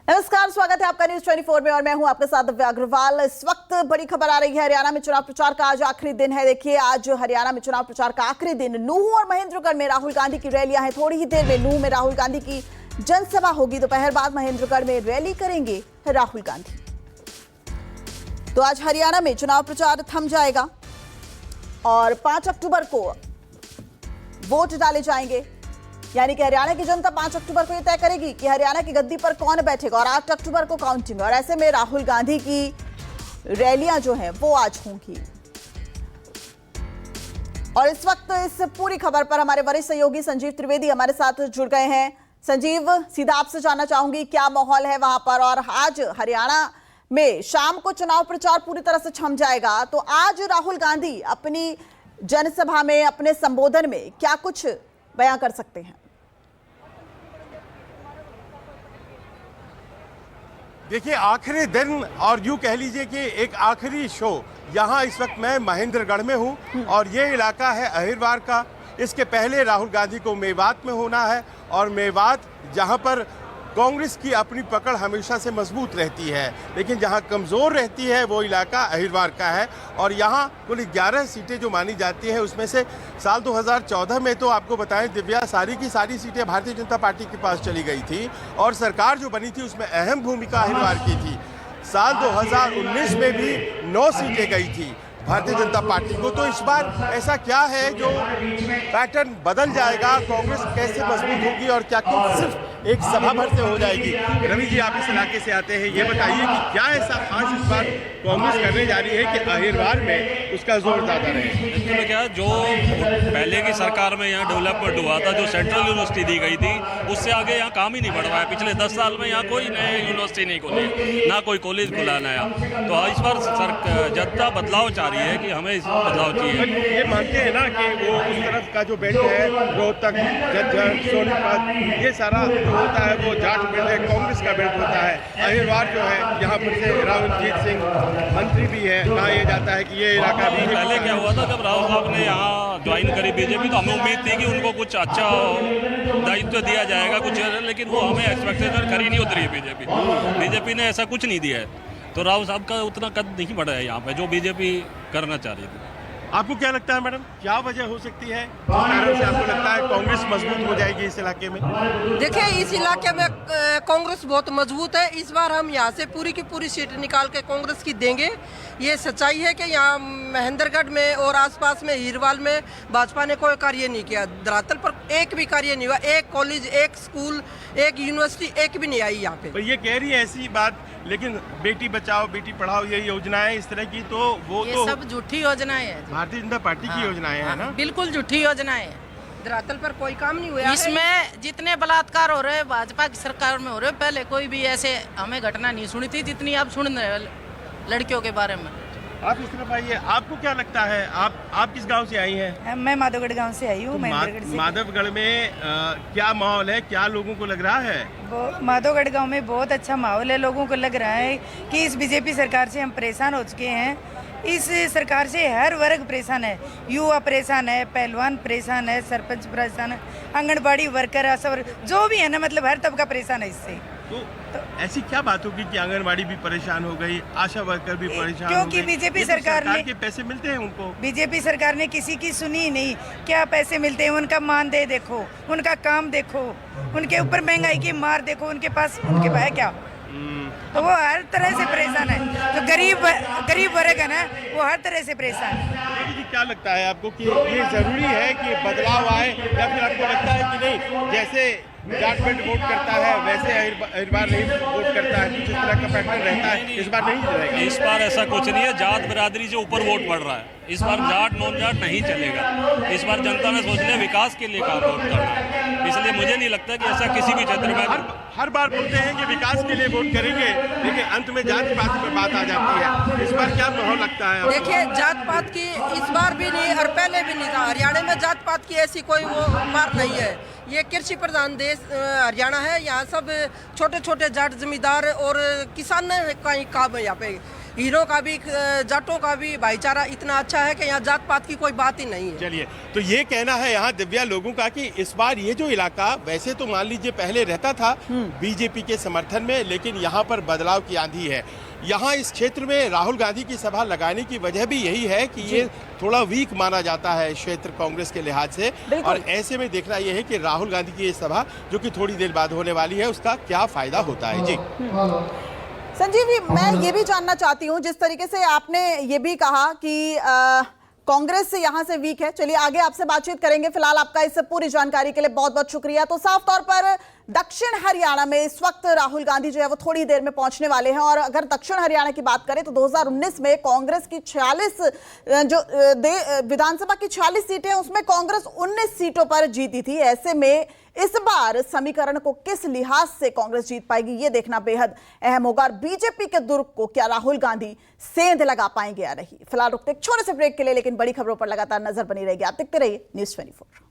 नमस्कार, स्वागत है आपका न्यूज 24 में और मैं हूं आपके साथ दिव्या अग्रवाल। इस वक्त बड़ी खबर आ रही है, हरियाणा में चुनाव प्रचार का आज आखिरी दिन है। देखिए, आज हरियाणा में चुनाव प्रचार का आखिरी दिन। नूह और महेंद्रगढ़ में राहुल गांधी की रैलियां हैं। थोड़ी ही देर में नूह में राहुल गांधी की जनसभा होगी। दोपहर बाद महेंद्रगढ़ में रैली करेंगे राहुल गांधी। तो आज हरियाणा में चुनाव प्रचार थम जाएगा और 5 अक्टूबर को वोट डाले जाएंगे। यानी कि हरियाणा की जनता 5 अक्टूबर को यह तय करेगी कि हरियाणा की गद्दी पर कौन बैठेगा और 8 अक्टूबर को काउंटिंग। और ऐसे में राहुल गांधी की रैलियां जो हैं वो आज होंगी। और इस वक्त इस पूरी खबर पर हमारे वरिष्ठ सहयोगी संजीव त्रिवेदी हमारे साथ जुड़ गए हैं। संजीव, सीधा आपसे जानना चाहूंगी क्या माहौल है वहां पर। और आज हरियाणा में शाम को चुनाव प्रचार पूरी तरह से थम जाएगा, तो आज राहुल गांधी अपनी जनसभा में, अपने संबोधन में क्या कुछ बयां कर सकते हैं? देखिए, आखिरी दिन और यूँ कह लीजिए कि एक आखिरी शो। यहाँ इस वक्त मैं महेंद्रगढ़ में हूँ और ये इलाका है अहिरवार का। इसके पहले राहुल गांधी को मेवात में होना है और मेवात जहाँ पर कांग्रेस की अपनी पकड़ हमेशा से मजबूत रहती है, लेकिन जहां कमज़ोर रहती है वो इलाका अहिरवार का है। और यहां कुल 11 सीटें जो मानी जाती हैं, उसमें से साल 2014 में तो आपको बताएं दिव्या, सारी की सारी सीटें भारतीय जनता पार्टी के पास चली गई थी और सरकार जो बनी थी उसमें अहम भूमिका अहिरवार की थी। साल 2019 में भी 9 सीटें गई थी भारतीय जनता पार्टी को। तो इस बार ऐसा क्या है जो पैटर्न बदल जाएगा, कांग्रेस कैसे मजबूत होगी और क्या सिर्फ एक सभा भर से हो जाएगी? रवि जी, आप इस इलाके से आते हैं, ये बताइए कि क्या ऐसा खास इस बार कांग्रेस करने जा रही है कि अहिरवार में उसका जोर ज्यादा रहे? इसमें क्या, जो पहले की सरकार में यहाँ डेवलपमेंट हुआ था, जो सेंट्रल यूनिवर्सिटी दी गई थी, उससे आगे यहाँ काम ही नहीं बढ़ रहा है। पिछले 10 साल में यहाँ कोई नई यूनिवर्सिटी नहीं खुली, ना कोई कॉलेज खुला नया। तो इस बार जनता बदलाव चाह रही है कि हमें इस बदलाव चाहिए। ये मानते हैं ना कि वो उस तरफ का जो बेल्ट है, रोहतक, झज्जर, सोनीपत, ये सारा होता है वो जाट बेल्ट है, कांग्रेस का बेल्ट होता है। अहिरवार जो है, यहाँ पर से रावलजीत सिंह मंत्री भी है, कहा यह जाता है कि ये इलाका भी। पहले क्या हुआ था, जब राहुल साहब ने यहाँ ज्वाइन करी बीजेपी, तो हमें उम्मीद थी कि उनको कुछ अच्छा दायित्व दिया जाएगा कुछ, लेकिन वो हमें एक्सपेक्टेशन खरी नहीं उतरी है। बीजेपी ने ऐसा कुछ नहीं दिया है। तो राहुल साहब का उतना कद नहीं बढ़ा है यहाँ पे जो बीजेपी करना चाह रही थी। आपको क्या लगता है मैडम, क्या वजह हो सकती है जिस कारण से आपको लगता है कांग्रेस मजबूत हो जाएगी इस इलाके में? देखिए, इस इलाके में कांग्रेस बहुत मजबूत है। इस बार हम यहाँ से पूरी की पूरी सीट निकाल के कांग्रेस की देंगे। ये सच्चाई है कि यहाँ महेंद्रगढ़ में और आसपास में हीरवाल में भाजपा ने कोई कार्य नहीं किया। धरातल पर एक भी कार्य नहीं हुआ। एक कॉलेज, एक स्कूल, एक यूनिवर्सिटी, एक भी नहीं आई यहाँ पे। पर ये कह रही है ऐसी बात, लेकिन बेटी बचाओ बेटी पढ़ाओ ये योजनाएं इस तरह की, तो वो ये तो सब झूठी योजनाएं हैं। भारतीय जनता पार्टी की योजनाएं हैं ना? बिल्कुल झूठी योजनाएं हैं। धरातल पर कोई काम नहीं हुआ। इसमें जितने बलात्कार हो रहे हैं भाजपा की सरकार में हो रहे हैं, पहले कोई भी ऐसे हमें घटना नहीं सुनी थी जितनी आप सुन रहे हैं लड़कियों के बारे में। आप इस तरफ आइए, आपको क्या लगता है, आप किस गांव से आई हैं? मैं माधवगढ़ गांव से आई हूँ। माधवगढ़ में क्या माहौल है, क्या लोगों को लग रहा है? माधवगढ़ गांव में बहुत अच्छा माहौल है। लोगों को लग रहा है कि इस बीजेपी सरकार से हम परेशान हो चुके हैं। इस सरकार से हर वर्ग परेशान है। युवा परेशान है, पहलवान परेशान है, सरपंच परेशान है, आंगनबाड़ी वर्कर, आशा वर्कर, जो भी है ना, मतलब हर तबका परेशान है इससे। तो ऐसी क्या बात होगी कि आंगनबाड़ी भी परेशान हो गई, आशा वर्कर भी परेशान क्योंकि हो गई? बीजेपी तो सरकार ने के पैसे मिलते हैं उनको। बीजेपी सरकार ने किसी की सुनी ही नहीं। क्या पैसे मिलते हैं? उनका मानदेय देखो, उनका काम देखो, उनके ऊपर महंगाई की मार देखो, उनके पास है क्या? तो वो हर तरह से परेशान है। जो गरीब वर्ग है ना, वो हर तरह से परेशान है। क्या लगता है आपको कि ये जरूरी है कि बदलाव आए, या फिर आपको लगता है कि नहीं, जैसे जाट बेल्ट वोट करता है वैसे अहिरवार नहीं वोट करता है, कुछ इस तरह का पैटर्न रहता है, इस बार नहीं रहेगा? इस बार ऐसा कुछ नहीं है। जात बिरादरी से ऊपर वोट पड़ रहा है। इस बार जाट नॉन जाट नहीं चलेगा। इस बार जनता ने सोच लिया विकास के लिए काम वोट करना है, इसलिए मुझे नहीं लगता कि ऐसा किसी भी क्षेत्र में। हर बार बोलते हैं कि विकास के लिए वोट करेंगे, लेकिन अंत में जात पात पर बात आ जाती है। इस बार क्या माहौल लगता है? देखिए, जात पात की इस बार भी नहीं और पहले भी नहीं था। हरियाणा में जात पात की ऐसी कोई वो मार नहीं है। ये कृषि प्रधान देश हरियाणा है। यहाँ सब छोटे छोटे जाट जमींदार और किसान का ही काम है यहाँ पे। हीरो का भी जाटों का भी भाईचारा इतना अच्छा है कि यहाँ जात पात की कोई बात ही नहीं है। चलिए, तो ये कहना है यहाँ दिव्या लोगों का कि इस बार ये जो इलाका वैसे तो मान लीजिए पहले रहता था बीजेपी के समर्थन में, लेकिन यहाँ पर बदलाव की आंधी है। यहाँ इस क्षेत्र में राहुल गांधी की सभा लगाने की वजह भी यही है कि ये थोड़ा वीक माना जाता है क्षेत्र कांग्रेस के लिहाज से, और ऐसे में देखना यह है कि राहुल गांधी की ये सभा जो कि थोड़ी देर बाद होने वाली है उसका क्या फायदा होता है। जी संजीव जी, मैं ये भी जानना चाहती हूँ, जिस तरीके से आपने ये भी कहा कि कांग्रेस से यहाँ से वीक है, चलिए आगे आपसे बातचीत करेंगे। फिलहाल आपका इस पूरी जानकारी के लिए बहुत बहुत शुक्रिया। तो साफ तौर पर दक्षिण हरियाणा में इस वक्त राहुल गांधी जो है वो थोड़ी देर में पहुंचने वाले हैं, और अगर दक्षिण हरियाणा की बात करें तो 2019 में कांग्रेस की 46 जो विधानसभा की 46 सीटें हैं उसमें कांग्रेस 19 सीटों पर जीती थी। ऐसे में इस बार समीकरण को किस लिहाज से कांग्रेस जीत पाएगी ये देखना बेहद अहम होगा, और बीजेपी के दुर्ग को क्या राहुल गांधी सेंध लगा पाएंगे या नहीं। फिलहाल रुकते एक छोटे से ब्रेक के लिए, लेकिन बड़ी खबरों पर लगातार नजर बनी रहेगी। आप देखते रहिए News 24।